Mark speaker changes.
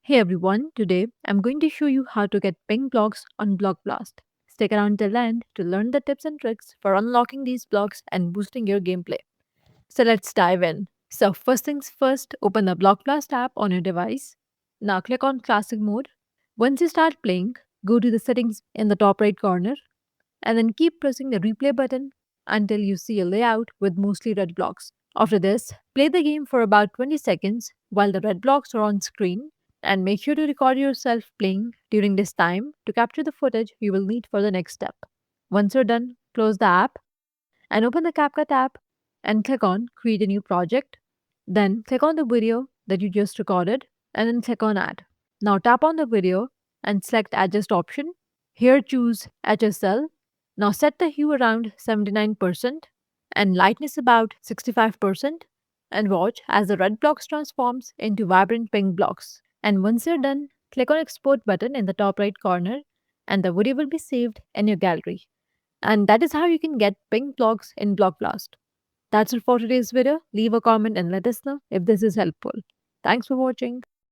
Speaker 1: Hey everyone, today I'm going to show you how to get pink blocks on Block Blast. Stick around till the end to learn the tips and tricks for unlocking these blocks and boosting your gameplay. So let's dive in. So first things first, open the Block Blast app on your device. Now click on Classic Mode. Once you start playing, go to the settings in the top right corner and then keep pressing the replay button until you see a layout with mostly red blocks. After this, play the game for about 20 seconds while the red blocks are on screen and make sure to record yourself playing during this time to capture the footage you will need for the next step. Once you're done, close the app and open the CapCut app and click on Create a new project. Then click on the video that you just recorded and then click on Add. Now tap on the video and select Adjust option. Here choose HSL. Now set the hue around 79% and lightness about 65% and watch as the red blocks transforms into vibrant pink blocks. And once you're done, click on Export button in the top right corner and the video will be saved in your gallery. And that is how you can get pink blocks in Block Blast. That's it for today's video. Leave a comment and let us know if this is helpful. Thanks for watching.